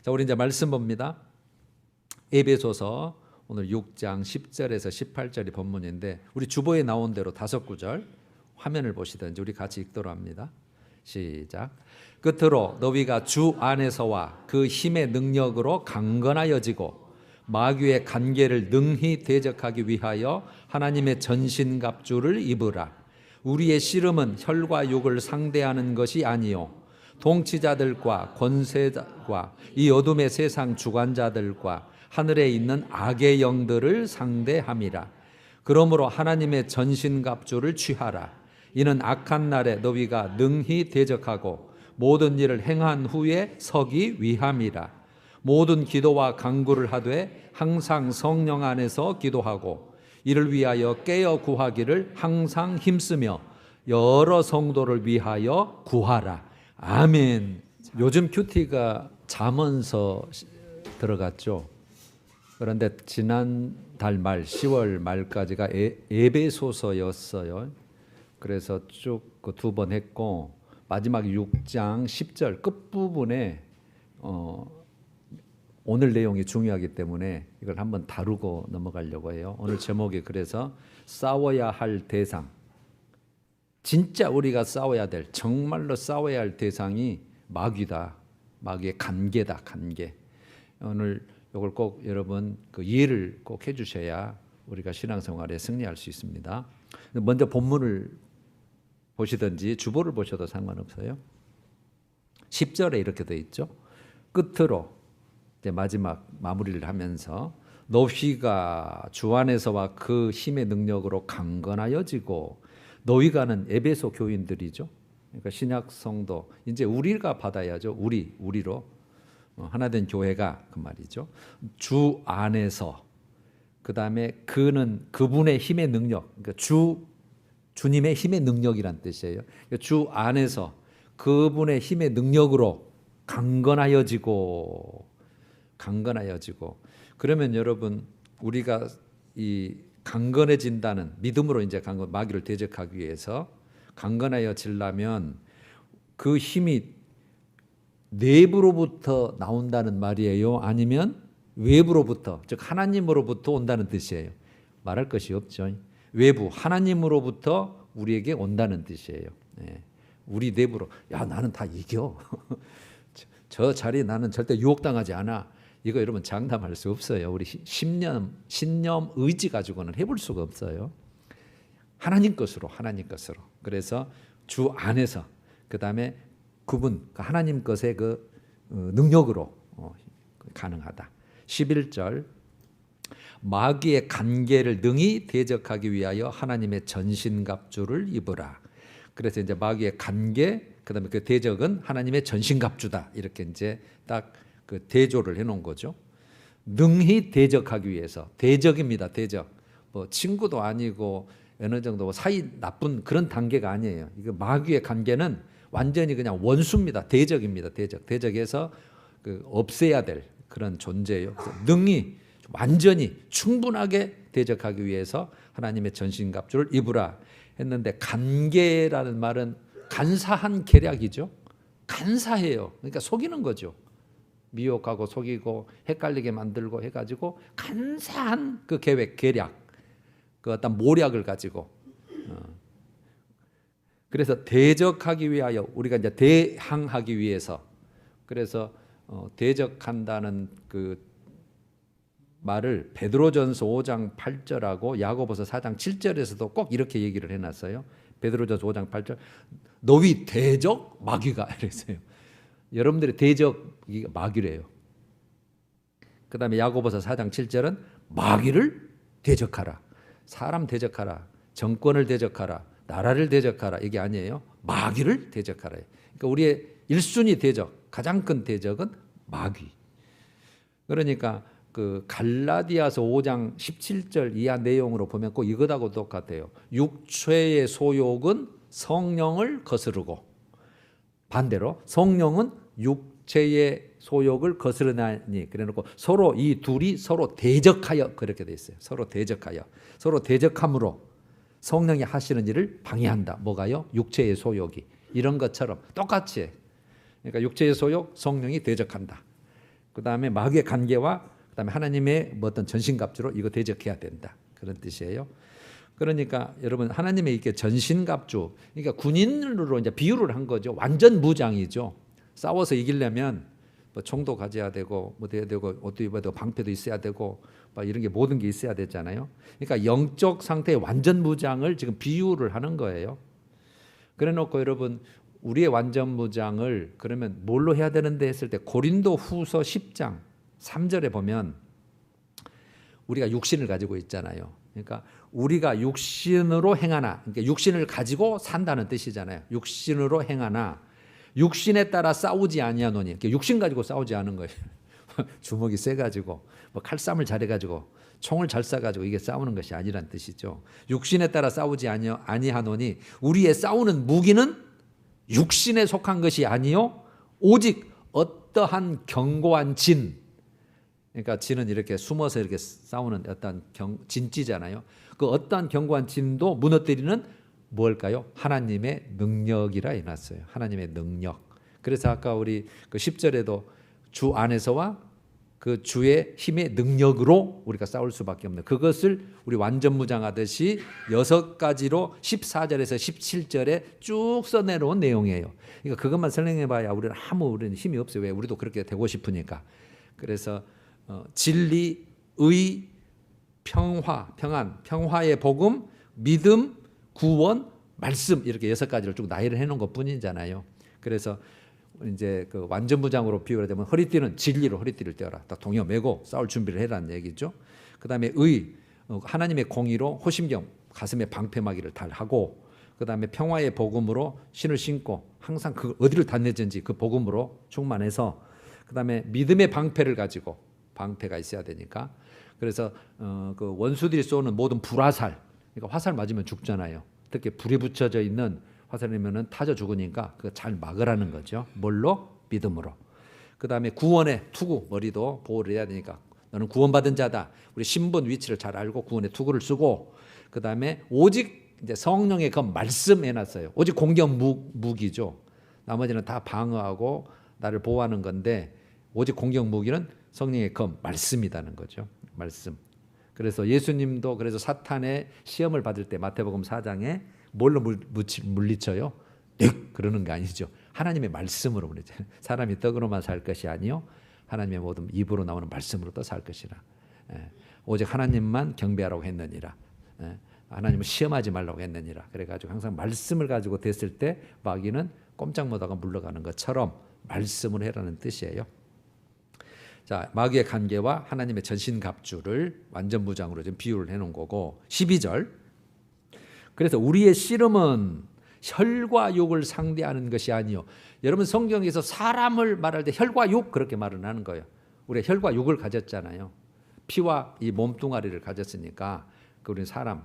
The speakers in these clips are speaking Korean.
자, 우리 이제 말씀 봅니다. 에베소서 오늘 6장 10절에서 18절이 본문인데 우리 주보에 나온 대로 5구절 화면을 보시든지 우리 같이 읽도록 합니다. 시작. 끝으로 너희가 주 안에서와 그 힘의 능력으로 강건하여지고 마귀의 간계를 능히 대적하기 위하여 하나님의 전신갑주를 입으라. 우리의 씨름은 혈과 육을 상대하는 것이 아니요 통치자들과 권세자과 이 어둠의 세상 주관자들과 하늘에 있는 악의 영들을 상대함이라. 그러므로 하나님의 전신갑주를 취하라. 이는 악한 날에 너희가 능히 대적하고 모든 일을 행한 후에 서기 위함이라. 모든 기도와 간구를 하되 항상 성령 안에서 기도하고 이를 위하여 깨어 구하기를 항상 힘쓰며 여러 성도를 위하여 구하라. 아멘. 요즘 큐티가 잠언서 들어갔죠. 그런데 지난달 말 10월 말까지가 에베소서였어요. 그래서 쭉 2번 했고 마지막 6장 10절 끝부분에 오늘 내용이 중요하기 때문에 이걸 한번 다루고 넘어가려고 해요. 오늘 제목이 그래서 싸워야 할 대상. 진짜 우리가 싸워야 될, 정말로 싸워야 할 대상이 마귀다. 마귀의 간계다, 간계. 오늘 이걸 꼭 여러분 그 이해를 꼭 해주셔야 우리가 신앙생활에 승리할 수 있습니다. 먼저 본문을 보시든지 주보를 보셔도 상관없어요. 10절에 이렇게 되어 있죠. 끝으로 이제 마지막 마무리를 하면서 너희가 주 안에서와 그 힘의 능력으로 강건하여지고, 너희가는 에베소 교인들이죠. 그러니까 신약 성도, 이제 우리가 받아야죠. 우리로 하나된 교회가 그 말이죠. 주 안에서, 그 다음에 그는 그분의 힘의 능력, 그러니까 주님의 힘의 능력이란 뜻이에요. 그러니까 주 안에서 그분의 힘의 능력으로 강건하여지고. 그러면 여러분 우리가 이 강건해진다는 믿음으로 이제 마귀를 대적하기 위해서 강건하여지려면 그 힘이 내부로부터 나온다는 말이에요? 아니면 외부로부터, 즉 하나님으로부터 온다는 뜻이에요? 말할 것이 없죠. 외부 하나님으로부터 우리에게 온다는 뜻이에요. 네. 우리 내부로 야 나는 다 이겨. 저 자리에 나는 절대 유혹당하지 않아. 이거 여러분 장담할 수 없어요. 우리 신념, 의지 가지고는 해볼 수가 없어요. 하나님 것으로. 그래서 주 안에서, 그 다음에 그분, 하나님 것의 그 능력으로 가능하다. 11절 마귀의 간계를 능히 대적하기 위하여 하나님의 전신갑주를 입으라. 그래서 이제 마귀의 간계, 그 다음에 그 대적은 하나님의 전신갑주다. 이렇게 이제 딱 그 대조를 해놓은 거죠. 능히 대적하기 위해서. 대적입니다. 대적. 뭐 친구도 아니고 어느 정도 사이 나쁜 그런 단계가 아니에요. 이거 마귀의 관계는 완전히 그냥 원수입니다. 대적입니다. 대적에서 그 없애야 될 그런 존재예요. 능히 완전히 충분하게 대적하기 위해서 하나님의 전신갑주를 입으라 했는데, 간계라는 말은 간사한 계략이죠. 간사해요. 그러니까 속이는 거죠. 미혹하고 속이고 헷갈리게 만들고 해가지고 간사한 그 계략, 그 어떤 모략을 가지고 그래서 대적하기 위하여, 우리가 이제 대항하기 위해서, 그래서 대적한다는 그 말을 베드로전서 5장 8절하고 야고보서 4장 7절에서도 꼭 이렇게 얘기를 해놨어요. 베드로전서 5장 8절 너희 대적 마귀가 이랬어요. 여러분들의 대적이 마귀래요. 그 다음에 야고보서 4장 7절은 마귀를 대적하라. 사람 대적하라. 정권을 대적하라. 나라를 대적하라. 이게 아니에요. 마귀를 대적하라. 그러니까 우리의 1순위 대적, 가장 큰 대적은 마귀. 그러니까 그 갈라디아서 5장 17절 이하 내용으로 보면 꼭 이것하고 똑같아요. 육체의 소욕은 성령을 거스르고, 반대로 성령은 육체의 소욕을 거스르나니, 그래놓고 서로 이 둘이 서로 대적하여, 그렇게 돼 있어요. 서로 대적함으로 성령이 하시는 일을 방해한다. 뭐가요? 육체의 소욕이. 이런 것처럼 똑같이. 그러니까 육체의 소욕, 성령이 대적한다. 그다음에 마귀의 관계와 그다음에 하나님의 뭐 어떤 전신갑주로 이거 대적해야 된다. 그런 뜻이에요. 그러니까 여러분 하나님의 이렇게 전신갑주, 그러니까 군인으로 이제 비유를 한 거죠. 완전 무장이죠. 싸워서 이기려면 뭐 총도 가져야 되고 뭐 돼야 되고 옷도 입어야 되고 방패도 있어야 되고 막 이런 게 모든 게 있어야 되잖아요. 그러니까 영적 상태의 완전 무장을 지금 비유를 하는 거예요. 그래놓고 여러분 우리의 완전 무장을 그러면 뭘로 해야 되는데 했을 때 고린도 후서 10장 3절에 보면 우리가 육신을 가지고 있잖아요. 그러니까 우리가 육신으로 행하나, 그러니까 육신을 가지고 산다는 뜻이잖아요. 육신으로 행하나 육신에 따라 싸우지 아니하노니, 그러니까 육신 가지고 싸우지 않은 거예요. 주먹이 세가지고 뭐 칼싸움을 잘해가지고 총을 잘 쏴가지고 이게 싸우는 것이 아니란 뜻이죠. 육신에 따라 싸우지 아니하노니 우리의 싸우는 무기는 육신에 속한 것이 아니요 오직 어떠한 견고한 진, 그러니까 진은 이렇게 숨어서 이렇게 싸우는 어떤 진지잖아요. 그 어떠한 견고한 진도 무너뜨리는 뭘까요? 하나님의 능력이라 해놨어요. 하나님의 능력. 그래서 아까 우리 그 10절에도 주 안에서와 그 주의 힘의 능력으로 우리가 싸울 수밖에 없는, 그것을 우리 완전 무장하듯이 6가지로 14절에서 17절에 쭉 써내려온 내용이에요. 그러니까 그것만 설명해봐야 우리는 힘이 없어요. 왜? 우리도 그렇게 되고 싶으니까. 그래서 진리, 의, 평화, 평안, 평화의 복음, 믿음, 구원, 말씀, 이렇게 6가지를 쭉 나열을 해놓은 것뿐이잖아요. 그래서 이제 그 완전 무장으로 비유를 되면 허리띠는 진리로 허리띠를 떼어라. 딱 동여 매고 싸울 준비를 해라는 얘기죠. 그다음에 의, 하나님의 공의로 호심경, 가슴에 방패막이를 달하고, 그다음에 평화의 복음으로 신을 신고 항상 그 어디를 닿는지 그 복음으로 충만해서, 그다음에 믿음의 방패를 가지고, 방패가 있어야 되니까. 그래서 그 원수들이 쏘는 모든 불화살, 그러니까 화살 맞으면 죽잖아요. 특히 불이 붙여져 있는 화살이면은 타져 죽으니까 그거 잘 막으라는 거죠. 뭘로? 믿음으로. 그다음에 구원의 투구, 머리도 보호를 해야 되니까 너는 구원받은 자다. 우리 신분 위치를 잘 알고 구원의 투구를 쓰고, 그다음에 오직 이제 성령의 그 말씀 해놨어요. 오직 공격 무기죠. 나머지는 다 방어하고 나를 보호하는 건데 오직 공격 무기는 성령의 그 말씀이라는 거죠. 말씀. 그래서 예수님도 그래서 사탄의 시험을 받을 때 마태복음 4장에 뭘로 물리쳐요? 그러는 게 아니죠. 하나님의 말씀으로 물리쳐요. 사람이 떡으로만 살 것이 아니요 하나님의 모든 입으로 나오는 말씀으로 또 살 것이라. 오직 하나님만 경배하라고 했느니라. 하나님을 시험하지 말라고 했느니라. 그래가지고 항상 말씀을 가지고 됐을 때 마귀는 꼼짝 못하고 물러가는 것처럼 말씀을 해라는 뜻이에요. 자, 마귀의 관계와 하나님의 전신갑주를 완전 무장으로 좀 비유를 해놓은 거고, 12절. 그래서 우리의 씨름은 혈과 육을 상대하는 것이 아니요. 여러분 성경에서 사람을 말할 때 혈과 육 그렇게 말을 하는 거예요. 우리가 혈과 육을 가졌잖아요. 피와 이 몸뚱아리를 가졌으니까 우리는 사람.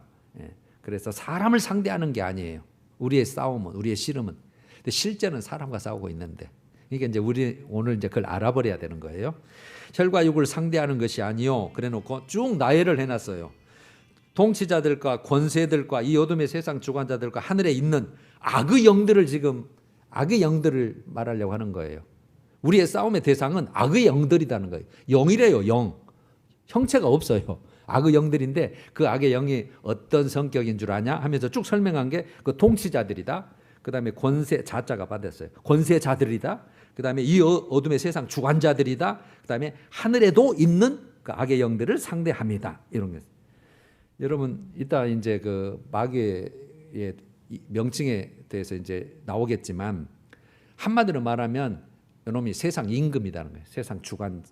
그래서 사람을 상대하는 게 아니에요. 우리의 싸움은, 우리의 씨름은. 근데 실제는 사람과 싸우고 있는데. 그러니까 이제 우리 오늘 이제 그걸 알아버려야 되는 거예요. 혈과 육을 상대하는 것이 아니요. 그래놓고 쭉 나열을 해놨어요. 통치자들과 권세들과 이 어둠의 세상 주관자들과 하늘에 있는 악의 영들을 지금 악의 영들을 말하려고 하는 거예요. 우리의 싸움의 대상은 악의 영들이라는 거예요. 영이래요. 영. 형체가 없어요. 악의 영들인데 그 악의 영이 어떤 성격인 줄 아냐 하면서 쭉 설명한 게 그 통치자들이다. 그 다음에 권세, 자자가 받았어요. 권세자들이다. 그 다음에 이 어둠의 세상 주관자들이다. 그 다음에 하늘에도 있는 그 악의 영들을 상대합니다. 이런 게. 여러분 이따 이제 그 마귀의 명칭에 대해서 이제 나오겠지만, 한마디로 말하면 이놈이 세상 임금이라는 거예요. 세상 주관.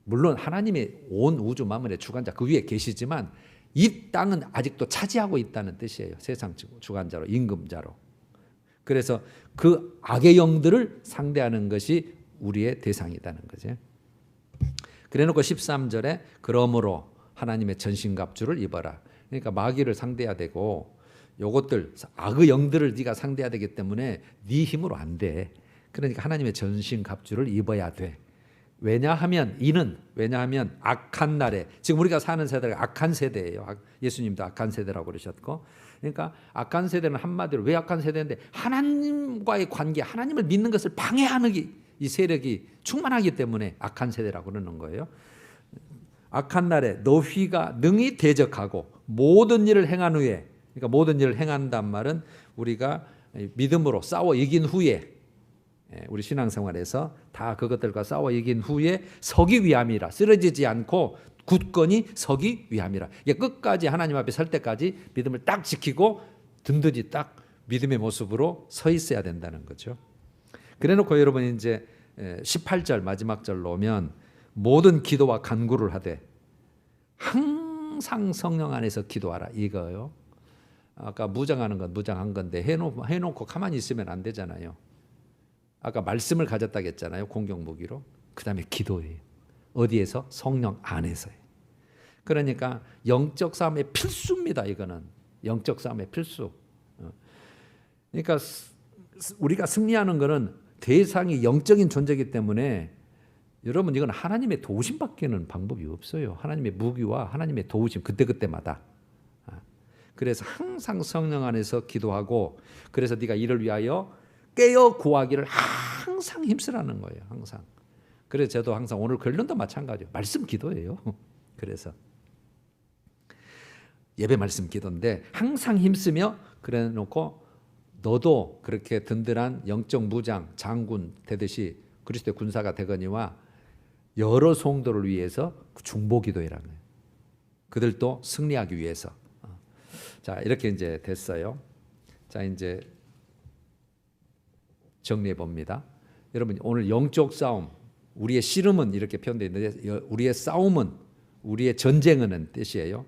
물론 하나님의 온 우주 만물의 주관자 그 위에 계시지만 이 땅은 아직도 차지하고 있다는 뜻이에요. 세상 주관자로, 임금자로. 그래서 그 악의 영들을 상대하는 것이 우리의 대상이라는 거죠. 그래놓고 13절에 그러므로 하나님의 전신갑주를 입어라. 그러니까 마귀를 상대해야 되고, 요것들 악의 영들을 네가 상대해야 되기 때문에 네 힘으로 안 돼. 그러니까 하나님의 전신갑주를 입어야 돼. 왜냐하면 악한 날에, 지금 우리가 사는 세대가 악한 세대예요. 예수님도 악한 세대라고 그러셨고, 그러니까 악한 세대는 한마디로 왜 악한 세대인데 하나님과의 관계, 하나님을 믿는 것을 방해하는 게 이 세력이 충만하기 때문에 악한 세대라고 그러는 거예요. 악한 날에 너희가 능히 대적하고 모든 일을 행한 후에, 그러니까 모든 일을 행한단 말은 우리가 믿음으로 싸워 이긴 후에, 우리 신앙생활에서 다 그것들과 싸워 이긴 후에 서기 위함이라, 쓰러지지 않고 굳건히 서기 위함이라. 이게 끝까지 하나님 앞에 설 때까지 믿음을 딱 지키고 든든히 딱 믿음의 모습으로 서 있어야 된다는 거죠. 그래놓고 여러분 이제 18절 마지막 절로 오면 모든 기도와 간구를 하되 항상 성령 안에서 기도하라 이거요. 아까 무장하는 건 무장한 건데 해놓고 가만히 있으면 안 되잖아요. 아까 말씀을 가졌다고 했잖아요. 공격 무기로. 그 다음에 기도예요. 어디에서? 성령 안에서요. 그러니까 영적 싸움의 필수입니다. 이거는 영적 싸움의 필수. 그러니까 우리가 승리하는 것은 대상이 영적인 존재이기 때문에 여러분 이건 하나님의 도우심밖에는 방법이 없어요. 하나님의 무기와 하나님의 도우심 그때그때마다. 그래서 항상 성령 안에서 기도하고, 그래서 네가 이를 위하여 깨어 구하기를 항상 힘쓰라는 거예요. 항상. 그래서 저도 항상 오늘 결론도 마찬가지예요. 말씀 기도예요. 그래서 예배 말씀 기도인데 항상 힘쓰며 그래 놓고 너도 그렇게 든든한 영적 무장 장군 되듯이 그리스도의 군사가 되거니와 여러 성도를 위해서 중보 기도해라는 거예요. 그들도 승리하기 위해서. 자, 이렇게 이제 됐어요. 자, 이제 정리해 봅니다. 여러분 오늘 영적 싸움, 우리의 씨름은 이렇게 표현되어 있는데 우리의 싸움은, 우리의 전쟁은 뜻이에요.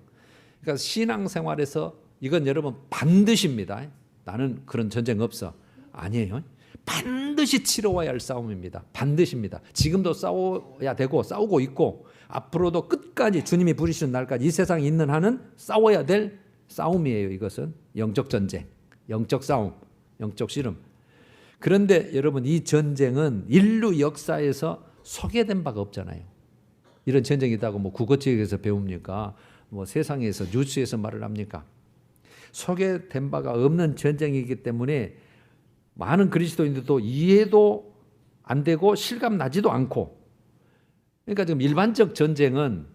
그러니까 신앙생활에서 이건 여러분 반드시입니다. 나는 그런 전쟁 없어. 아니에요. 반드시 치러와야 할 싸움입니다. 반드시입니다. 지금도 싸워야 되고 싸우고 있고 앞으로도 끝까지 주님이 부르시는 날까지 이 세상에 있는 한은 싸워야 될 싸움이에요. 이것은 영적 전쟁, 영적 싸움, 영적 씨름. 그런데 여러분 이 전쟁은 인류 역사에서 소개된 바가 없잖아요. 이런 전쟁이 있다고 뭐 국어책에서 배웁니까? 뭐 세상에서 뉴스에서 말을 합니까? 소개된 바가 없는 전쟁이기 때문에 많은 그리스도인들도 이해도 안 되고 실감 나지도 않고, 그러니까 지금 일반적 전쟁은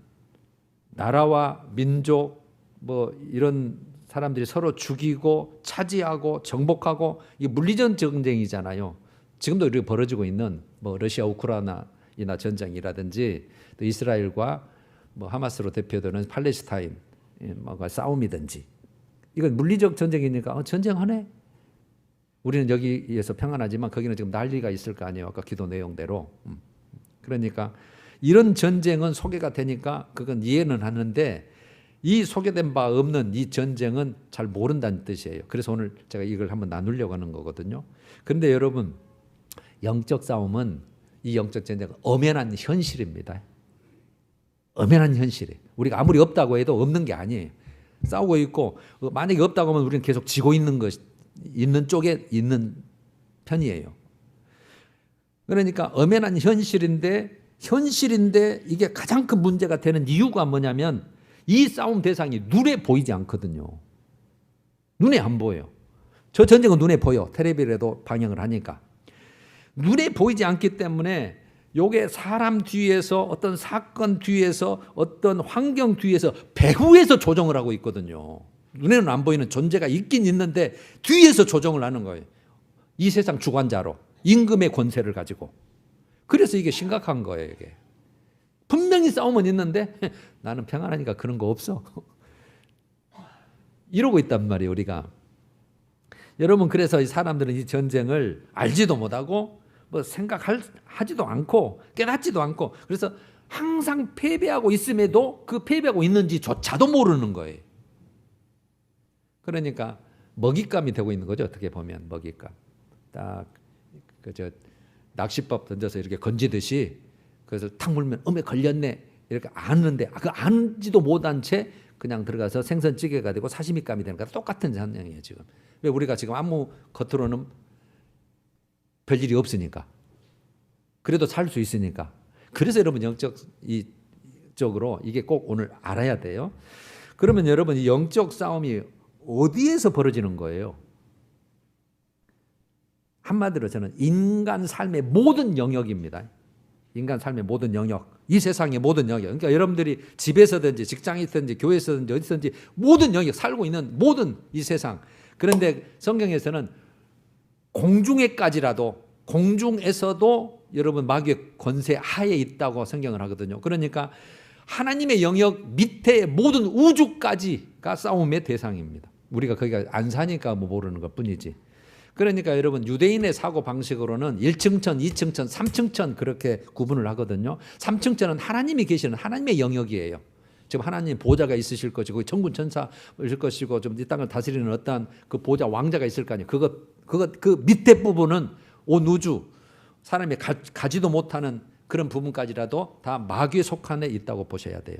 나라와 민족 뭐 이런 사람들이 서로 죽이고 차지하고 정복하고 이게 물리적 전쟁이잖아요. 지금도 이렇게 벌어지고 있는 뭐 러시아 우크라이나 전쟁이라든지 또 이스라엘과 뭐 하마스로 대표되는 팔레스타인 싸움이든지 이건 물리적 전쟁이니까 전쟁하네. 우리는 여기에서 평안하지만 거기는 지금 난리가 있을 거 아니에요. 아까 기도 내용대로. 그러니까 이런 전쟁은 소개가 되니까 그건 이해는 하는데 이 소개된 바 없는 이 전쟁은 잘 모른다는 뜻이에요. 그래서 오늘 제가 이걸 한번 나누려고 하는 거거든요. 그런데 여러분 영적 싸움은, 이 영적 전쟁은 엄연한 현실입니다. 엄연한 현실이에요. 우리가 아무리 없다고 해도 없는 게 아니에요. 싸우고 있고 만약에 없다고 하면 우리는 계속 지고 있는 쪽에 있는 편이에요. 그러니까 엄연한 현실인데 이게 가장 큰 문제가 되는 이유가 뭐냐면 이 싸움 대상이 눈에 보이지 않거든요. 눈에 안 보여요. 저 전쟁은 눈에 보여. 텔레비전에도 방영을 하니까. 눈에 보이지 않기 때문에 요게 사람 뒤에서, 어떤 사건 뒤에서, 어떤 환경 뒤에서, 배후에서 조정을 하고 있거든요. 눈에는 안 보이는 존재가 있긴 있는데 뒤에서 조정을 하는 거예요. 이 세상 주관자로 임금의 권세를 가지고. 그래서 이게 심각한 거예요. 이게 분명히 싸움은 있는데 나는 평안하니까 그런 거 없어. 이러고 있단 말이에요. 우리가. 여러분 그래서 이 사람들은 이 전쟁을 알지도 못하고 뭐 생각하지도 않고 깨닫지도 않고, 그래서 항상 패배하고 있음에도 그 패배하고 있는지조차도 모르는 거예요. 그러니까 먹잇감이 되고 있는 거죠. 어떻게 보면 먹잇감. 딱 그저 낚시법 던져서 이렇게 건지듯이 그래서 탁 물면 어메 걸렸네 이렇게 아는데 그 안지도 못한 채 그냥 들어가서 생선찌개가 되고 사시미감이 되는 거랑 똑같은 상황이에요. 지금 왜 우리가 지금 아무 겉으로는 별일이 없으니까, 그래도 살 수 있으니까. 그래서 여러분 영적 쪽으로 이게 꼭 오늘 알아야 돼요. 그러면 여러분 이 영적 싸움이 어디에서 벌어지는 거예요? 한마디로 저는 인간 삶의 모든 영역입니다. 인간 삶의 모든 영역, 이 세상의 모든 영역. 그러니까 여러분들이 집에서든지 직장이든지 교회에서든지 어디서든지 모든 영역 살고 있는 모든 이 세상. 그런데 성경에서는 공중에까지라도 공중에서도 여러분 마귀의 권세 하에 있다고 성경을 하거든요. 그러니까 하나님의 영역 밑에 모든 우주까지가 싸움의 대상입니다. 우리가 거기가 안 사니까 뭐 모르는 것 뿐이지. 그러니까 여러분 유대인의 사고 방식으로는 1층천, 2층천, 3층천 그렇게 구분을 하거든요. 3층천은 하나님이 계시는 하나님의 영역이에요. 지금 하나님 보좌가 있으실 것이고 천군 천사일 것이고 좀 이 땅을 다스리는 어떠한 그 보좌 왕자가 있을 거 아니에요. 그 밑에 부분은 온 우주 사람이 가지도 못하는 그런 부분까지라도 다 마귀에 속한 데 있다고 보셔야 돼요.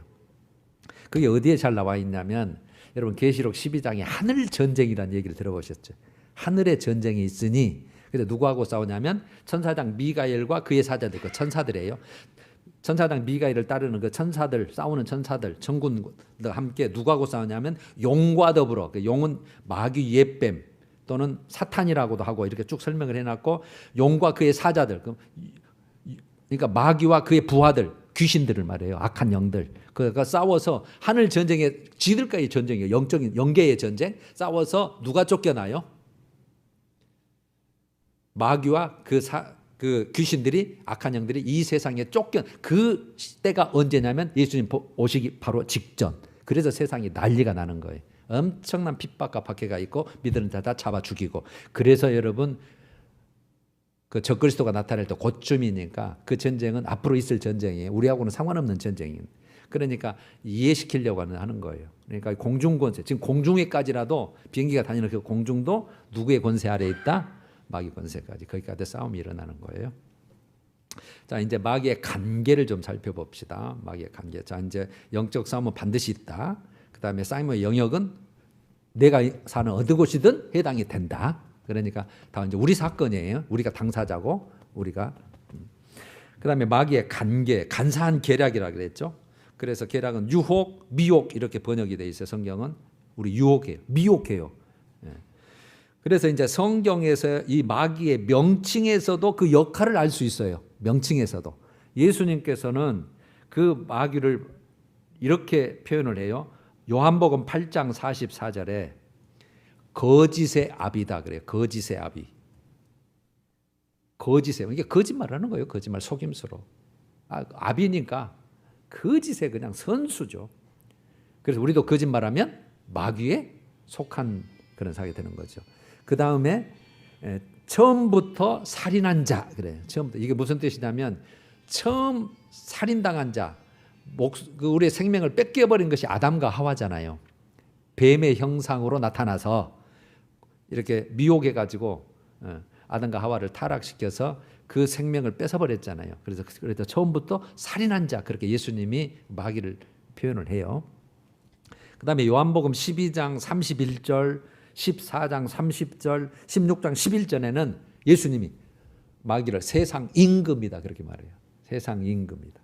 그게 어디에 잘 나와 있냐면 여러분 계시록 12장에 하늘 전쟁이라는 얘기를 들어보셨죠. 하늘의 전쟁이 있으니 그래서 누구하고 싸우냐면 천사장 미가엘과 그의 사자들, 그 천사들이에요. 천사장 미가엘을 따르는 그 천사들, 싸우는 천사들, 천군과 함께 누구하고 싸우냐면 용과 더불어, 그 용은 마귀 옛뱀 또는 사탄이라고도 하고 이렇게 쭉 설명을 해놨고 용과 그의 사자들, 그러니까 마귀와 그의 부하들, 귀신들을 말해요. 악한 영들. 그러니까 싸워서 하늘 전쟁에 지들과의 전쟁이에요. 영적인 영계의 전쟁. 싸워서 누가 쫓겨나요? 마귀와 그 귀신들이 악한 영들이 이 세상에 그 때가 언제냐면 예수님 오시기 바로 직전. 그래서 세상이 난리가 나는 거예요. 엄청난 핍박과 박해가 있고 믿는 자 다 잡아 죽이고. 그래서 여러분 그 적그리스도가 나타날 때 곧쯤이니까 그 전쟁은 앞으로 있을 전쟁이에요. 우리하고는 상관없는 전쟁이에요. 그러니까 이해시키려고 하는 거예요. 그러니까 공중 권세, 지금 공중에까지라도 비행기가 다니는 그 공중도 누구의 권세 아래에 있다? 마귀 권세까지. 거기까지 싸움이 일어나는 거예요. 자, 이제 마귀의 관계를 좀 살펴봅시다. 마귀의 관계. 자, 이제 영적 싸움은 반드시 있다. 그다음에 싸움의 영역은 내가 사는 어느 곳이든 해당이 된다. 그러니까 다 이제 우리 사건이에요. 우리가 당사자고 우리가. 그다음에 마귀의 관계, 간사한 계략이라 그랬죠. 그래서 계략은 유혹, 미혹 이렇게 번역이 돼 있어요. 성경은 우리 유혹해요, 미혹해요. 그래서 이제 성경에서 이 마귀의 명칭에서도 그 역할을 알 수 있어요. 명칭에서도 예수님께서는 그 마귀를 이렇게 표현을 해요. 요한복음 8장 44절에 거짓의 아비다 그래요. 거짓의 아비. 거짓의, 이게 거짓말하는 거예요. 거짓말, 속임수로. 아비니까 거짓의 그냥 선수죠. 그래서 우리도 거짓말하면 마귀에 속한 그런 사람이 되는 거죠. 그 다음에 처음부터 살인한 자 그래요. 처음부터 이게 무슨 뜻이냐면 처음 살인당한 자, 우리의 생명을 뺏겨버린 것이 아담과 하와잖아요. 뱀의 형상으로 나타나서 이렇게 미혹해가지고 아담과 하와를 타락시켜서 그 생명을 뺏어버렸잖아요. 그래서 처음부터 살인한 자 그렇게 예수님이 마귀를 표현을 해요. 그 다음에 요한복음 12장 31절 14장 30절 16장 11절에는 예수님이 마귀를 세상 임금이다 그렇게 말해요. 세상 임금이다.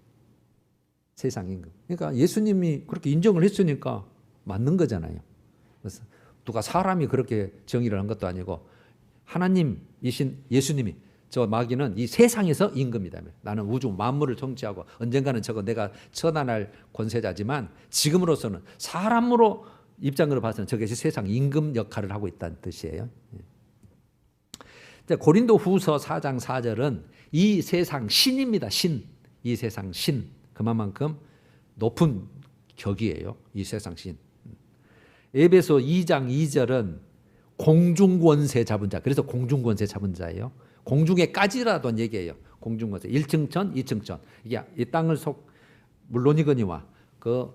세상 임금. 그러니까 예수님이 그렇게 인정을 했으니까 맞는 거잖아요. 그래서 누가 사람이 그렇게 정의를 한 것도 아니고 하나님이신 예수님이 저 마귀는 이 세상에서 임금이다. 나는 우주 만물을 통치하고 언젠가는 저거 내가 처단할 권세자지만 지금으로서는 사람으로 입장으로 봐서는 저것이 세상 임금 역할을 하고 있다는 뜻이에요. 고린도 후서 4장 4절은 이 세상 신입니다. 신. 이 세상 신. 그만큼 높은 격이에요. 이 세상 신. 에베소 2장 2절은 공중권세 잡은 자. 그래서 공중권세 잡은 자예요. 공중에까지라도 얘기해요. 공중권세. 1층천, 2층천. 이게 이 땅을 물론이거니와 그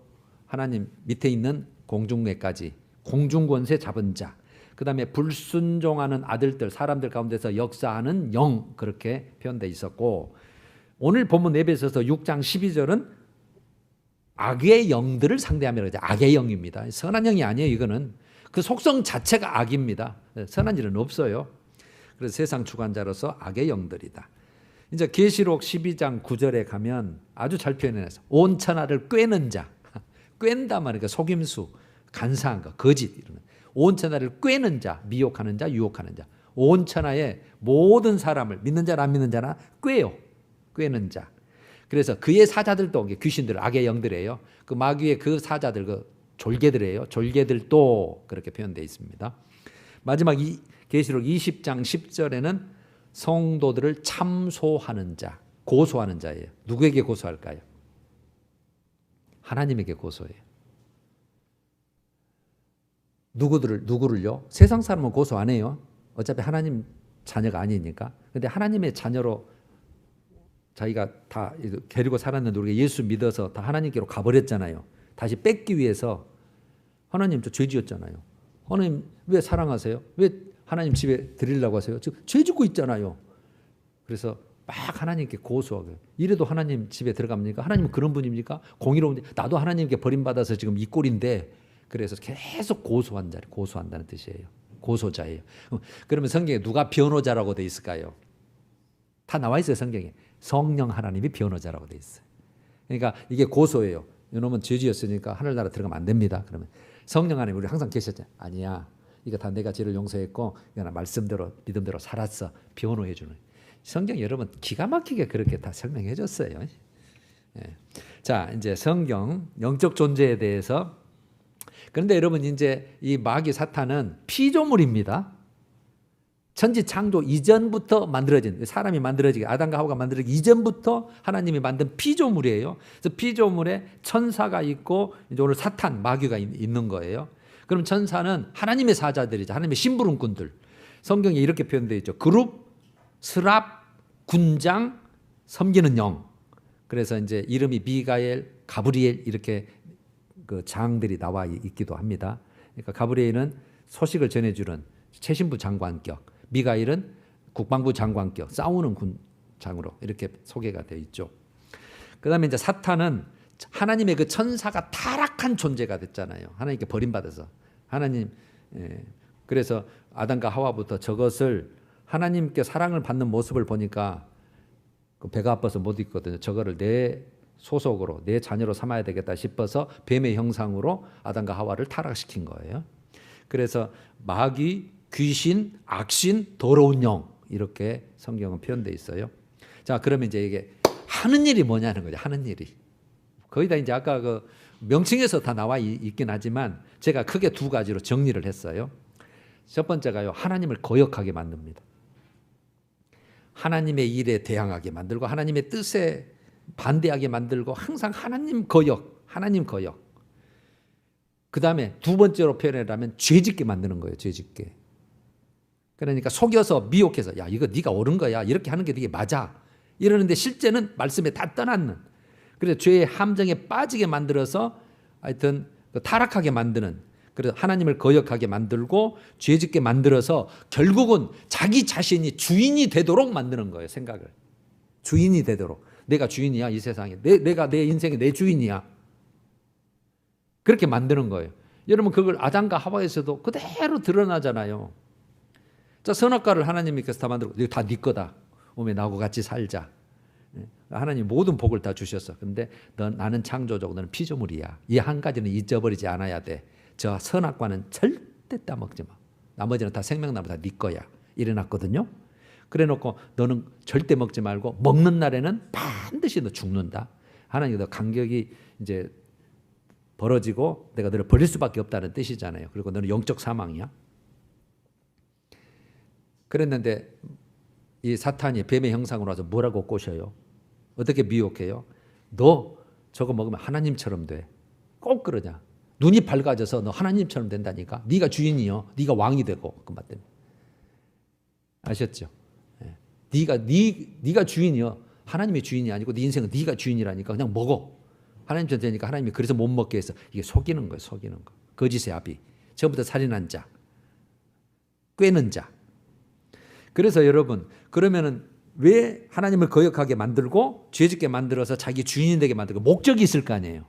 하나님 밑에 있는 공중에까지 공중권세 잡은 자. 그 다음에 불순종하는 아들들, 사람들 가운데서 역사하는 영 그렇게 표현되어 있었고 오늘 본문 에베소서 6장 12절은 악의 영들을 상대하며 악의 영입니다. 선한 영이 아니에요. 이거는 그 속성 자체가 악입니다. 선한 일은 없어요. 그래서 세상 주관자로서 악의 영들이다. 이제 계시록 12장 9절에 가면 아주 잘 표현해놨어. 온 천하를 꿰는 자. 꿰는다 말이니까 속임수, 간사한 거, 거짓 이런 온 천하를 꿰는 자, 미혹하는 자, 유혹하는 자. 온 천하의 모든 사람을 믿는 자나 안 믿는 자나 꾀요. 꾀는 자. 그래서 그의 사자들도 귀신들, 악의 영들이에요. 그 마귀의 그 사자들, 그 졸개들이에요. 졸개들도 그렇게 표현되어 있습니다. 마지막 계시록 20장 10절에는 성도들을 참소하는 자, 고소하는 자예요. 누구에게 고소할까요? 하나님에게 고소해요. 누구를요? 세상 사람은 고소 안 해요. 어차피 하나님 자녀가 아니니까. 근데 하나님의 자녀로 자기가 다 데리고 살았는데 우리가 예수 믿어서 다 하나님께로 가버렸잖아요. 다시 뺏기 위해서 하나님 저 죄 지었잖아요. 하나님 왜 사랑하세요? 왜 하나님 집에 드리려고 하세요? 지금 죄 짓고 있잖아요. 그래서 막 하나님께 고소하고 이래도 하나님 집에 들어갑니까? 하나님은 그런 분입니까? 공의로운데 나도 하나님께 버림받아서 지금 이 꼴인데 그래서 계속 고소한다는 뜻이에요. 고소자예요. 그러면 성경에 누가 변호자라고 돼 있을까요? 다 나와 있어요. 성경에. 성령 하나님이 변호자라고 돼 있어요. 그러니까 이게 고소예요. 이놈은 죄 지었으니까 하늘나라 들어가면 안 됩니다. 그러면 성령 하나님 우리 항상 계셨잖아요. 아니야. 이거 다 내가 죄를 용서했고 이거 말씀대로 믿음대로 살았어. 변호해 주는. 성경 여러분 기가 막히게 그렇게 다 설명해 줬어요. 예. 자, 이제 성경 영적 존재에 대해서 그런데 여러분 이제 이 마귀 사탄은 피조물입니다. 천지 창조 이전부터 만들어진 사람이 만들어지기 아담과 하와가 만들어지기 이전부터 하나님이 만든 피조물이에요. 그래서 피조물에 천사가 있고 이제 오늘 사탄 마귀가 있는 거예요. 그럼 천사는 하나님의 사자들이죠. 하나님의 심부름꾼들. 성경에 이렇게 표현되어 있죠. 그룹, 스랍, 군장, 섬기는 영. 그래서 이제 이름이 미가엘, 가브리엘 이렇게 그 장들이 나와 있기도 합니다. 그러니까 가브리엘은 소식을 전해주는 최신부 장관격, 미가엘은 국방부 장관격, 싸우는 군장으로 이렇게 소개가 되어 있죠. 그다음에 이제 사탄은 하나님의 그 천사가 타락한 존재가 됐잖아요. 하나님께 버림받아서 하나님 그래서 아담과 하와부터 저것을 하나님께 사랑을 받는 모습을 보니까 그 배가 아파서 못 있거든요. 저거를 내 소속으로 내 자녀로 삼아야 되겠다 싶어서 뱀의 형상으로 아담과 하와를 타락시킨 거예요. 그래서 마귀, 귀신, 악신, 더러운 영 이렇게 성경은 표현되어 있어요. 자, 그러면 이제 이게 하는 일이 뭐냐는 거죠. 하는 일이 거의 다 이제 아까 그 명칭에서 다 나와 있긴 하지만 제가 크게 두 가지로 정리를 했어요. 첫 번째가요, 하나님을 거역하게 만듭니다. 하나님의 일에 대항하게 만들고 하나님의 뜻에 반대하게 만들고 항상 하나님 거역. 그 다음에 두 번째로 표현하라면 죄짓게 만드는 거예요. 죄짓게. 그러니까 속여서 미혹해서 야 이거 네가 옳은 거야. 이렇게 하는 게 되게 맞아. 이러는데 실제는 말씀에 다 떠났는. 그래서 죄의 함정에 빠지게 만들어서 하여튼 타락하게 만드는. 그래서 하나님을 거역하게 만들고 죄짓게 만들어서 결국은 자기 자신이 주인이 되도록 만드는 거예요. 생각을. 주인이 되도록. 내가 주인이야 이 세상에. 내가 내 인생의 내 주인이야. 그렇게 만드는 거예요. 여러분 그걸 아담과 하와에서도 그대로 드러나잖아요. 자, 선악과를 하나님께서 다 만들고 이거 다 네 거다. 오면 나하고 같이 살자. 하나님 모든 복을 다 주셨어. 근데 나는 창조주고 너는 피조물이야. 이 한 가지는 잊어버리지 않아야 돼. 저 선악과는 절대 따먹지 마. 나머지는 다 생명나무 다 네 거야. 이래놨거든요. 그래놓고 너는 절대 먹지 말고 먹는 날에는 반드시 너 죽는다. 하나님 너 간격이 이제 벌어지고 내가 너를 버릴 수밖에 없다는 뜻이잖아요. 그리고 너는 영적 사망이야. 그랬는데 이 사탄이 뱀의 형상으로 와서 뭐라고 꼬셔요? 어떻게 미혹해요? 너 저거 먹으면 하나님처럼 돼. 꼭 그러냐? 눈이 밝아져서 너 하나님처럼 된다니까. 네가 주인이요. 네가 왕이 되고 그 말 때문에. 아셨죠? 네가 주인이요. 하나님의 주인이 아니고 네 인생은 네가 주인이라니까 그냥 먹어. 하나님처럼 되니까 하나님이 그래서 못 먹게 해서 이게 속이는 거예요. 속이는 거. 거짓의 아비. 처음부터 살인한 자. 꿰는 자. 그래서 여러분 그러면은 왜 하나님을 거역하게 만들고 죄짓게 만들어서 자기 주인이 되게 만들고 목적이 있을 거 아니에요.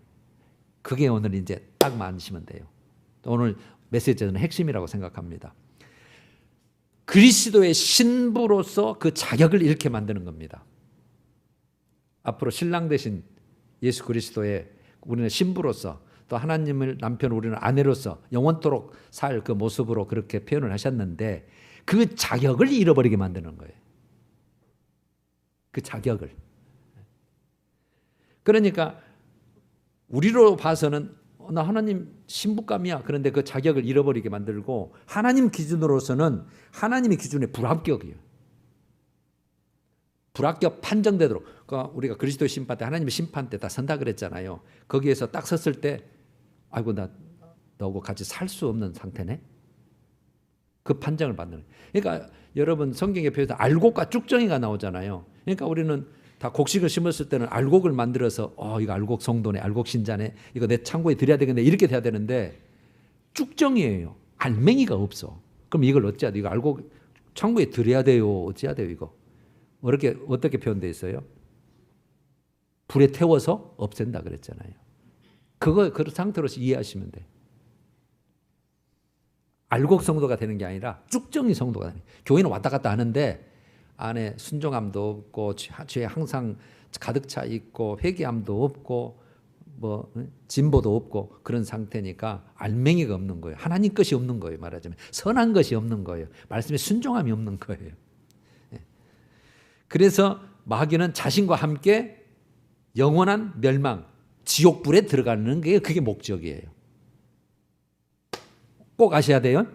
그게 오늘 이제 딱 맞으시면 돼요. 오늘 메시지는 핵심이라고 생각합니다. 그리스도의 신부로서 그 자격을 잃게 만드는 겁니다. 앞으로 신랑 되신 예수 그리스도의 우리는 신부로서 또 하나님을 남편 우리는 아내로서 영원토록 살 그 모습으로 그렇게 표현을 하셨는데 그 자격을 잃어버리게 만드는 거예요. 그 자격을. 그러니까 우리로 봐서는 나 하나님 신부감이야. 그런데 그 자격을 잃어버리게 만들고 하나님 기준으로서는 하나님의 기준에 불합격이에요. 불합격 판정되도록. 그러니까 우리가 그리스도 심판 때 하나님의 심판 때 다 선다 그랬잖아요. 거기에서 딱 섰을 때 아이고 나 너하고 같이 살 수 없는 상태네. 그 판정을 받는. 그러니까 여러분 성경의 표에서 알곡과 쭉정이가 나오잖아요. 그러니까 우리는 다 곡식을 심었을 때는 알곡을 만들어서 이거 알곡 성도네, 알곡 신자네, 이거 내 창고에 드려야 되겠네 이렇게 돼야 되는데 쭉정이에요. 알맹이가 없어. 그럼 이걸 어찌해야 돼? 이거 알곡 창고에 드려야 돼요. 어찌해야 돼요 이거? 어떻게 표현되어 있어요? 불에 태워서 없앤다 그랬잖아요. 그 상태로서 이해하시면 돼. 알곡 성도가 되는 게 아니라 쭉정이 성도가 되는 거예요. 교회는 왔다 갔다 하는데 안에 순종함도 없고 죄에 항상 가득 차 있고 회개함도 없고 뭐 진보도 없고 그런 상태니까 알맹이가 없는 거예요. 하나님 것이 없는 거예요. 말하자면 선한 것이 없는 거예요. 말씀에 순종함이 없는 거예요. 그래서 마귀는 자신과 함께 영원한 멸망, 지옥불에 들어가는 게 그게 목적이에요. 꼭 아셔야 돼요.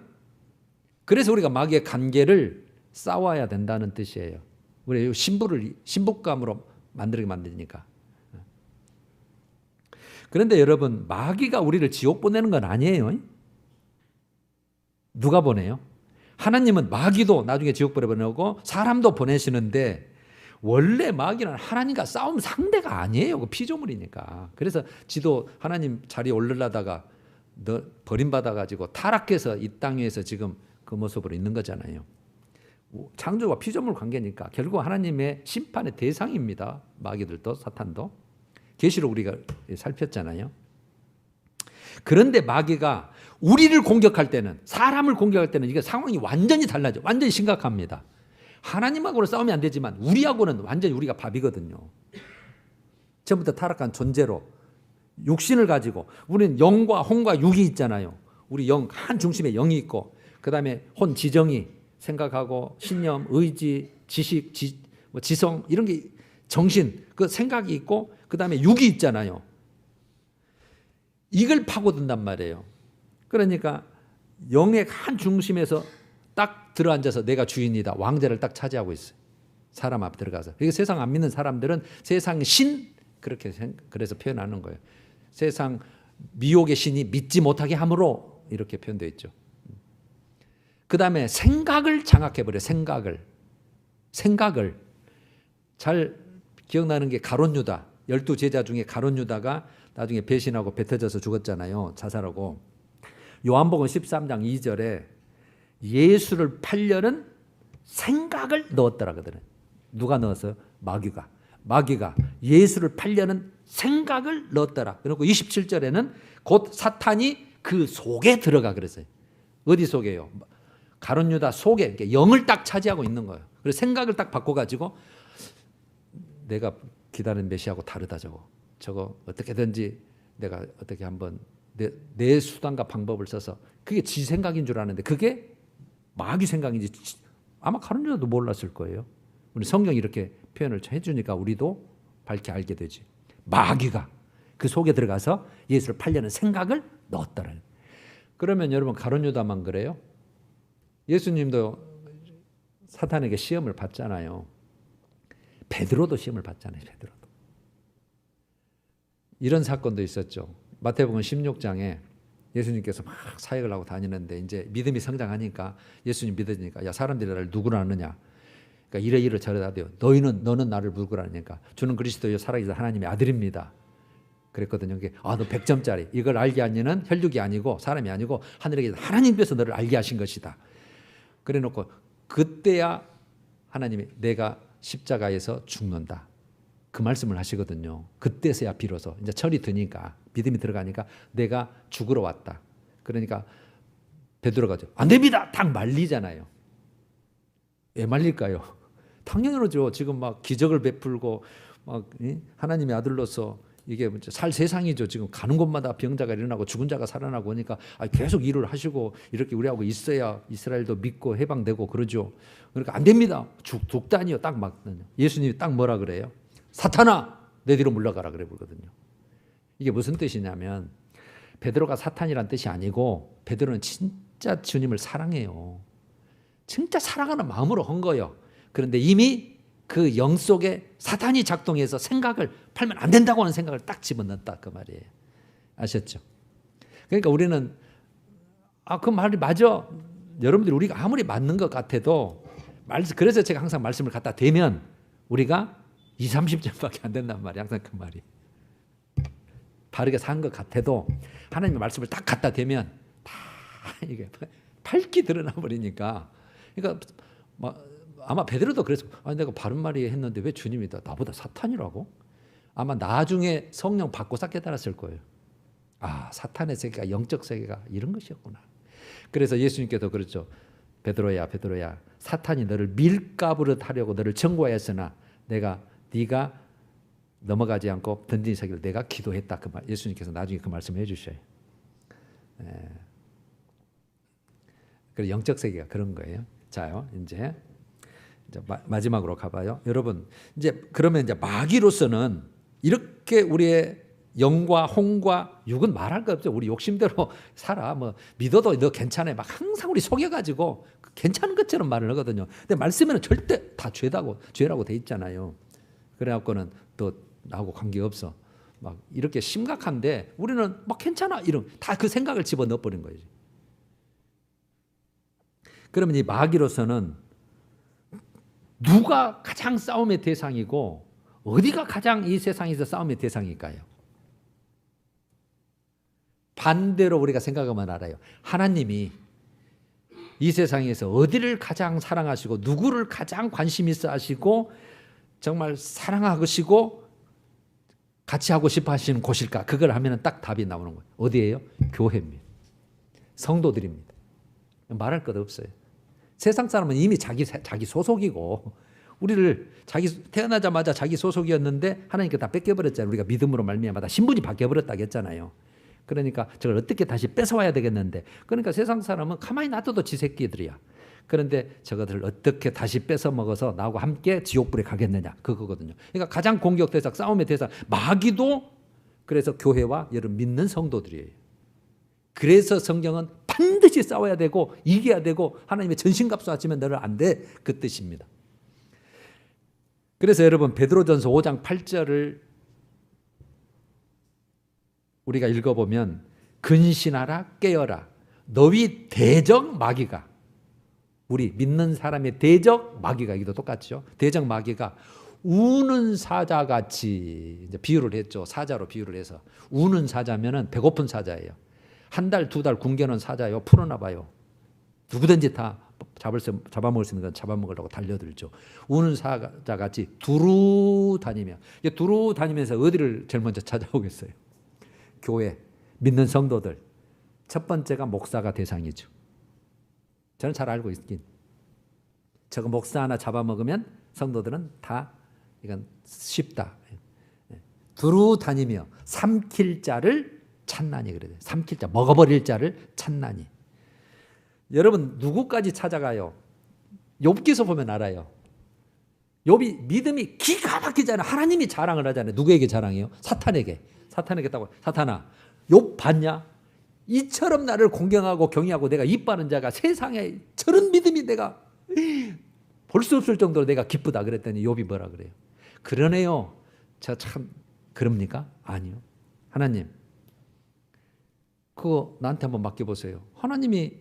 그래서 우리가 마귀의 관계를 싸워야 된다는 뜻이에요. 우리 신부감으로 만들게 만드니까. 그런데 여러분 마귀가 우리를 지옥 보내는 건 아니에요. 누가 보내요? 하나님은 마귀도 나중에 지옥 보내고 사람도 보내시는데 원래 마귀는 하나님과 싸움 상대가 아니에요. 그 피조물이니까. 그래서 지도 하나님 자리에 오르려다가 버림받아가지고 타락해서 이 땅 위에서 지금 그 모습으로 있는 거잖아요. 창조와 피조물 관계니까 결국 하나님의 심판의 대상입니다. 마귀들도 사탄도. 계시록 우리가 살폈잖아요. 그런데 마귀가 우리를 공격할 때는 사람을 공격할 때는 이게 상황이 완전히 달라져. 완전히 심각합니다. 하나님하고는 싸우면 안 되지만 우리하고는 완전히 우리가 밥이거든요. 처음부터 타락한 존재로 육신을 가지고 우리는 영과 혼과 육이 있잖아요. 우리 영 한 중심에 영이 있고 그 다음에 혼 지정이 생각하고 신념, 의지, 지식, 지성 이런 게 정신 그 생각이 있고 그 다음에 육이 있잖아요. 이걸 파고든단 말이에요. 그러니까 영의 한 중심에서 딱 들어앉아서 내가 주인이다. 왕자를 딱 차지하고 있어요. 사람 앞에 들어가서. 그러니까 세상 안 믿는 사람들은 세상 신 그래서 표현하는 거예요. 세상 미혹의 신이 믿지 못하게 함으로 이렇게 표현되어 있죠. 그 다음에 생각을 장악해버려요. 생각을 잘 기억나는 게 가룟 유다 12제자 중에 가룟 유다가 나중에 배신하고 배 터져서 죽었잖아요. 자살하고. 요한복음 13장 2절에 예수를 팔려는 생각을 넣었더라 그러더래요. 누가 넣었어요? 마귀가 예수를 팔려는 생각을 넣었더라. 그리고 27절에는 곧 사탄이 그 속에 들어가 그랬어요. 어디 속에요? 가룟 유다 속에 영을 딱 차지하고 있는 거예요. 그래서 생각을 딱 바꿔가지고 내가 기다리는 메시아하고 다르다 저거 어떻게든지 내가 어떻게 한번 내 수단과 방법을 써서 그게 지 생각인 줄 아는데 그게 마귀 생각인지 아마 가룟 유다도 몰랐을 거예요. 우리 성경이 이렇게 표현을 해주니까 우리도 밝게 알게 되지. 마귀가 그 속에 들어가서 예수를 팔려는 생각을 넣었더라. 그러면 여러분 가룟 유다만 그래요? 예수님도 사탄에게 시험을 받잖아요. 베드로도 시험을 받잖아요. 베드로도. 이런 사건도 있었죠. 마태복음 16장에 예수님께서 막 사역을 하고 다니는데 이제 믿음이 성장하니까 예수님 믿으니까 야 사람들이 나를 누구라 하느냐. 그러니까 이래 저래 돼요. 너는 나를 누구라 하니까 주는 그리스도요 살아계신 하나님의 아들입니다. 그랬거든요. 이게 너 100점짜리 이걸 알게 하니는 혈육이 아니고 사람이 아니고 하늘에 계신 하나님께서 너를 알게 하신 것이다. 그래놓고 그때야 하나님이 내가 십자가에서 죽는다. 그 말씀을 하시거든요. 그때서야 비로소 이제 철이 드니까 믿음이 들어가니까 내가 죽으러 왔다. 그러니까 베드로가 안 됩니다. 딱 말리잖아요. 왜 말릴까요? 당연하죠. 지금 막 기적을 베풀고 막 하나님의 아들로서 이게 살 세상이죠. 지금 가는 곳마다 병자가 일어나고 죽은 자가 살아나고 하니까 계속 일을 하시고 이렇게 우리하고 있어야 이스라엘도 믿고 해방되고 그러죠. 그러니까 안 됩니다. 죽다니요. 딱 맞거든요. 예수님이 딱 뭐라 그래요? 사탄아 내 뒤로 물러가라 그래 보거든요. 이게 무슨 뜻이냐면 베드로가 사탄이란 뜻이 아니고 베드로는 진짜 주님을 사랑해요. 진짜 사랑하는 마음으로 한 거예요. 그런데 이미 그 영 속에 사탄이 작동해서 생각을 팔면 안 된다고 하는 생각을 딱 집어넣었다 그 말이에요. 아셨죠? 그러니까 우리는 그 말이 맞아. 여러분들이 우리가 아무리 맞는 것 같아도 그래서 제가 항상 말씀을 갖다 대면 우리가 20, 30점밖에 안 된단 말이에요. 항상 그 말이. 바르게 산 것 같아도 하나님의 말씀을 딱 갖다 대면 다 이게 밝게 드러나 버리니까. 그러니까 아마 베드로도 그래서 내가 바른 말이 했는데 왜 주님이 나보다 사탄이라고? 아마 나중에 성령 받고서 깨달았을 거예요. 사탄의 세계가 영적 세계가 이런 것이었구나. 그래서 예수님께서 그랬죠. 베드로야 베드로야 사탄이 너를 밀가부릇 하려고 너를 청구하였으나 네가 넘어가지 않고 던진 세계를 내가 기도했다. 그 말 예수님께서 나중에 그 말씀을 해주셔요. 그래서 영적 세계가 그런 거예요. 자요 이제 마지막으로 가봐요. 여러분 그러면 마귀로서는 이렇게 우리의 영과 혼과 육은 말할 거 없죠. 우리 욕심대로 살아. 믿어도 너 괜찮아. 막 항상 우리 속여가지고 괜찮은 것처럼 말을 하거든요. 근데 말씀에는 절대 다 죄라고 돼 있잖아요. 그래갖고는 또 나하고 관계 없어. 막 이렇게 심각한데 우리는 막 괜찮아. 다 그 생각을 집어넣어 버린 거예요. 그러면 이 마귀로서는 누가 가장 싸움의 대상이고 어디가 가장 이 세상에서 싸움의 대상일까요? 반대로 우리가 생각하면 알아요. 하나님이 이 세상에서 어디를 가장 사랑하시고 누구를 가장 관심 있어 하시고 정말 사랑하시고 같이 하고 싶어 하시는 곳일까? 그걸 하면 딱 답이 나오는 거예요. 어디예요? 교회입니다. 성도들입니다. 말할 것 없어요. 세상 사람은 이미 자기 소속이고 우리를 태어나자마자 자기 소속이었는데 하나님께 다 뺏겨버렸잖아요. 우리가 믿음으로 말미암아 다 신분이 바뀌어버렸다고 했잖아요. 그러니까 저걸 어떻게 다시 뺏어와야 되겠는데 그러니까 세상 사람은 가만히 놔둬도 지 새끼들이야. 그런데 저것을 어떻게 다시 뺏어 먹어서 나하고 함께 지옥불에 가겠느냐 그거거든요. 그러니까 가장 공격 대상 싸움의 대상 마귀도 그래서 교회와 여러분 믿는 성도들이에요. 그래서 성경은 반드시 싸워야 되고 이겨야 되고 하나님의 전신갑주 하시면 너를 안 돼 그 뜻입니다. 그래서 여러분 베드로전서 5장 8절을 우리가 읽어보면 근신하라 깨어라 너희 대적 마귀가 우리 믿는 사람의 대적 마귀가 이기도 똑같죠. 대적 마귀가 우는 사자같이 이제 비유를 했죠. 사자로 비유를 해서 우는 사자면은 배고픈 사자예요. 한 달, 두 달 굶겨놓은 사자요. 풀어놔 봐요. 누구든지 다 잡아먹을 수 있는 건 잡아먹으려고 달려들죠. 우는 사자같이 두루 다니면서 어디를 제일 먼저 찾아오겠어요? 교회, 믿는 성도들. 첫 번째가 목사가 대상이죠. 저는 잘 알고 있긴. 저거 목사 하나 잡아먹으면 성도들은 다 이건 쉽다. 두루 다니며 삼킬 자를 찾나니 그래요. 삼킬 자, 먹어버릴 자를 찾나니. 여러분 누구까지 찾아가요? 욥기서 보면 알아요. 욥이 믿음이 기가 막히잖아요. 하나님이 자랑을 하잖아요. 누구에게 자랑해요? 사탄에게 따고 사탄아 욥 봤냐? 이처럼 나를 공경하고 경외하고 내가 이뻐하는 자가 세상에 저런 믿음이 내가 볼 수 없을 정도로 내가 기쁘다 그랬더니 욥이 뭐라 그래요? 그러네요. 저 참 그럽니까? 아니요. 하나님 그거 나한테 한번 맡겨보세요. 하나님이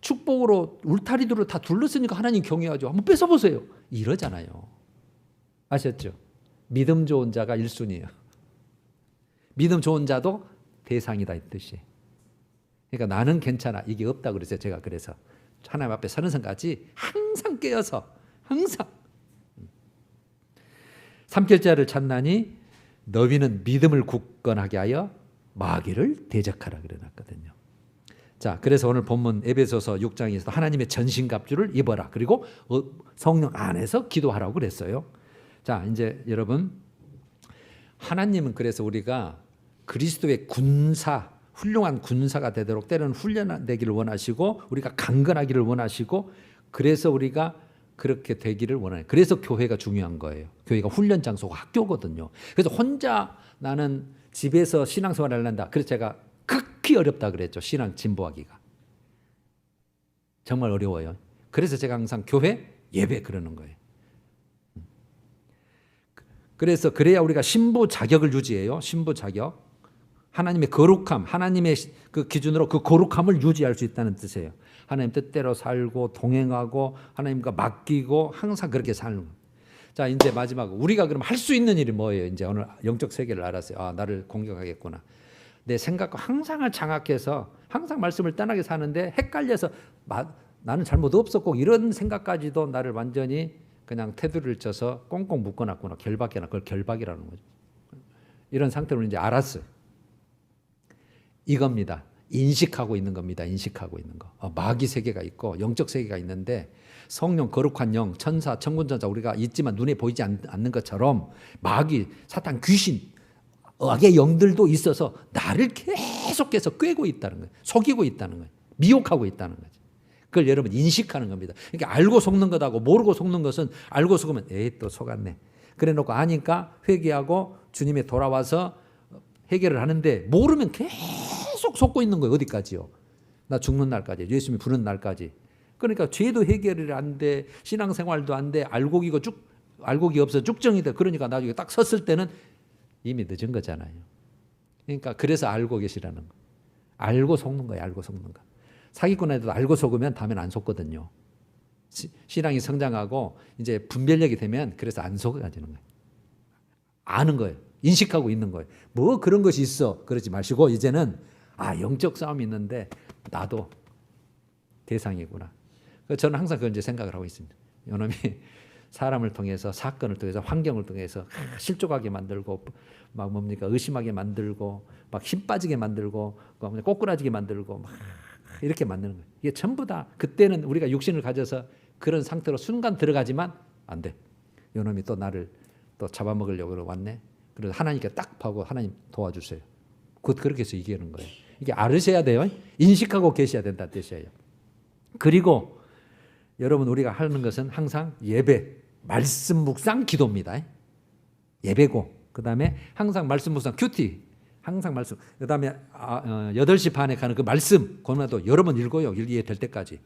축복으로 울타리들을 다 둘렀으니까 하나님 경외하죠. 한번 뺏어보세요. 이러잖아요. 아셨죠? 믿음 좋은 자가 1순위예요. 믿음 좋은 자도 대상이다 이 뜻이에요. 그러니까 나는 괜찮아. 이게 없다 그랬어요. 제가 그래서 하나님 앞에 서는 선까지 항상 깨어서 항상 삼킬자를 찾나니 너희는 믿음을 굳건하게 하여 마귀를 대적하라 그래놨거든요. 자, 그래서 오늘 본문 에베소서 6장에서 하나님의 전신갑주를 입어라. 그리고 성령 안에서 기도하라고 그랬어요. 자, 이제 여러분 하나님은 그래서 우리가 그리스도의 군사, 훌륭한 군사가 되도록 때로는 훈련되기를 원하시고 우리가 강건하기를 원하시고 그래서 우리가 그렇게 되기를 원해요. 그래서 교회가 중요한 거예요. 교회가 훈련 장소가 학교거든요. 그래서 혼자 나는 집에서 신앙생활을 한다. 그래서 제가 극히 어렵다 그랬죠. 신앙 진보하기가. 정말 어려워요. 그래서 제가 항상 교회 예배 그러는 거예요. 그래서 그래야 우리가 신부 자격을 유지해요. 신부 자격. 하나님의 거룩함, 하나님의 그 기준으로 그 거룩함을 유지할 수 있다는 뜻이에요. 하나님 뜻대로 살고 동행하고 하나님과 맡기고 항상 그렇게 사는 거예요. 자, 이제 마지막 우리가 그럼 할 수 있는 일이 뭐예요? 이제 오늘 영적 세계를 알았어요. 아, 나를 공격하겠구나. 내 생각과 항상을 장악해서 항상 말씀을 떠나게 사는데 헷갈려서 나는 잘못 없었고 이런 생각까지도 나를 완전히 그냥 테두리를 쳐서 꽁꽁 묶어놨구나. 결박해놔. 그걸 결박이라는 거죠. 이런 상태로 이제 알았어요. 이겁니다. 인식하고 있는 겁니다. 인식하고 있는 거. 마귀 세계가 있고 영적 세계가 있는데 성령, 거룩한 영, 천사, 천군천사 우리가 있지만 눈에 보이지 않는 것처럼 마귀, 사탄, 귀신, 악의 영들도 있어서 나를 계속해서 꿰고 있다는 거예요. 속이고 있다는 거예요. 미혹하고 있다는 거죠. 그걸 여러분 인식하는 겁니다. 그러니까 알고 속는 것하고 모르고 속는 것은 알고 속으면 에이 또 속았네. 그래 놓고 아니까 회개하고 주님에 돌아와서 해결을 하는데 모르면 계속 속고 있는 거예요. 어디까지요? 나 죽는 날까지, 예수님이 부르는 날까지. 그러니까 죄도 해결이 안 돼, 신앙생활도 안 돼, 알곡이 없어 쭉정이 돼. 그러니까 나중에 딱 섰을 때는 이미 늦은 거잖아요. 그러니까 그래서 알고 계시라는 거. 알고 속는 거예요. 알고 속는 거. 사기꾼에도 알고 속으면 다음엔 안 속거든요. 신앙이 성장하고 이제 분별력이 되면 그래서 안 속아지는 거예요. 아는 거예요. 인식하고 있는 거예요. 뭐 그런 것이 있어. 그러지 마시고 이제는 영적 싸움이 있는데 나도 대상이구나. 저는 항상 그런 이제 생각을 하고 있습니다. 요놈이 사람을 통해서 사건을 통해서 환경을 통해서 실족하게 만들고 막 뭡니까 의심하게 만들고 막 힘 빠지게 만들고 꼬꾸라지게 만들고 막 이렇게 만드는 거예요. 이게 전부 다 그때는 우리가 육신을 가져서 그런 상태로 순간 들어가지만 안 돼. 요놈이 또 나를 또 잡아먹으려고 왔네. 그래서 하나님께 딱 파고 하나님 도와주세요. 그렇게 해서 이기는 거예요. 이게 알으셔야 돼요. 인식하고 계셔야 된다는 뜻이에요. 그리고 여러분 우리가 하는 것은 항상 예배, 말씀 묵상, 기도입니다. 예배고 그 다음에 항상 말씀 묵상, 큐티 항상 말씀. 그 다음에 8시 반에 가는 그 말씀 그날도 여러 번 읽어요. 이해될 때까지.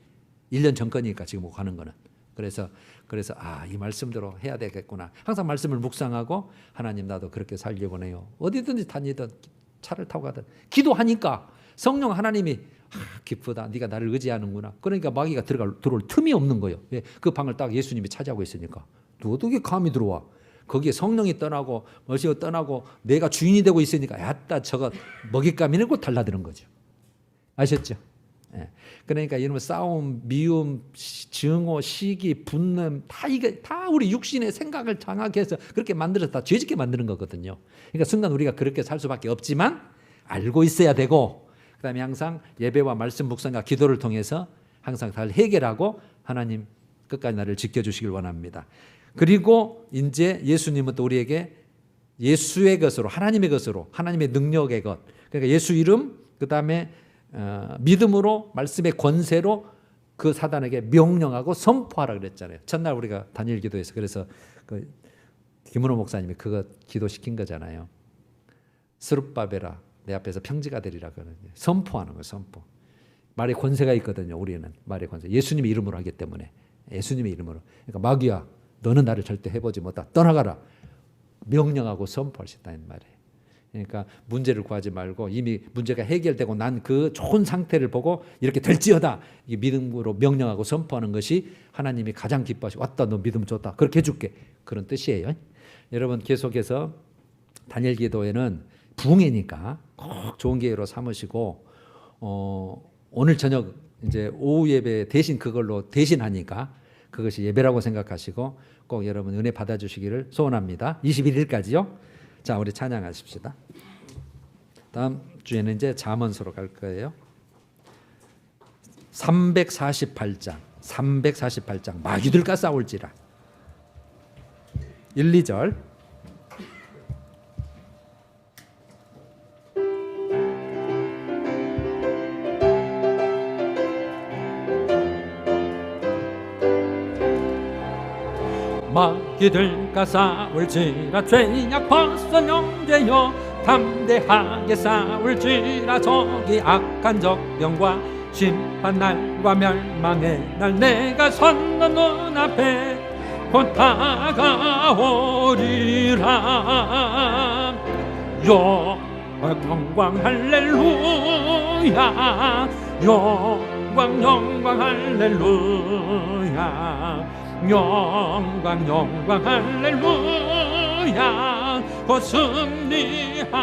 1년 전 거니까 지금 가는 거는. 그래서 이 말씀대로 해야 되겠구나. 항상 말씀을 묵상하고 하나님 나도 그렇게 살려고 해요. 어디든지 다니든 차를 타고 가든 기도하니까 성령 하나님이 기쁘다. 네가 나를 의지하는구나. 그러니까 마귀가 들어올 틈이 없는 거예요. 왜? 그 방을 딱 예수님이 차지하고 있으니까. 어떻게 감이 들어와? 거기에 성령이 떠나고 머시가 떠나고 내가 주인이 되고 있으니까 야따 저거 먹잇감이네 곧 달라드는 거죠. 아셨죠? 예. 그러니까 이런 싸움, 미움, 증오, 시기, 분냄 다 이게 다 우리 육신의 생각을 장악해서 그렇게 만들어서 다 죄짓게 만드는 거거든요. 그러니까 순간 우리가 그렇게 살 수밖에 없지만 알고 있어야 되고 그다음에 항상 예배와 말씀 묵상과 기도를 통해서 항상 다 해결하고 하나님 끝까지 나를 지켜주시길 원합니다. 그리고 이제 예수님은 또 우리에게 예수의 것으로 하나님의 것으로 하나님의 능력의 것 그러니까 예수 이름 그다음에 믿음으로 말씀의 권세로 그 사단에게 명령하고 선포하라 그랬잖아요. 첫날 우리가 단일 기도에서 그래서 그 김은호 목사님이 그거 기도시킨 거잖아요. 스룹바벨아 내 앞에서 평지가 되리라 그러는데 선포하는 거예요. 선포. 말에 권세가 있거든요. 우리는 말의 권세. 예수님의 이름으로 하기 때문에 예수님의 이름으로. 그러니까 마귀야 너는 나를 절대 해보지 못하. 떠나가라. 명령하고 선포할 수 있다는 말이에요. 그러니까 문제를 구하지 말고 이미 문제가 해결되고 난 그 좋은 상태를 보고 이렇게 될지어다. 이게 믿음으로 명령하고 선포하는 것이 하나님이 가장 기뻐하시고 왔다 너 믿음 좋다. 그렇게 해줄게. 그런 뜻이에요. 여러분 계속해서 다니엘 기도에는 부흥회니까 꼭 좋은 기회로 삼으시고 오늘 저녁 이제 오후 예배 대신 그걸로 대신하니까 그것이 예배라고 생각하시고 꼭 여러분 은혜 받아주시기를 소원합니다. 21일까지요. 자, 우리 찬양하십시다. 다음 주에는 이제 잠언서로 갈 거예요. 348장 마귀들과 싸울지라. 1, 2절 마귀들과 싸울지라 죄악 벗은 형제여 담대하게 싸울지라 저기 악한 적병과 심판날과 멸망의 날 내가 섰는 눈앞에 곧 다가오리라. 영광 할렐루야 영광 할렐루야 영광 할렐루야 곧 승리하리라.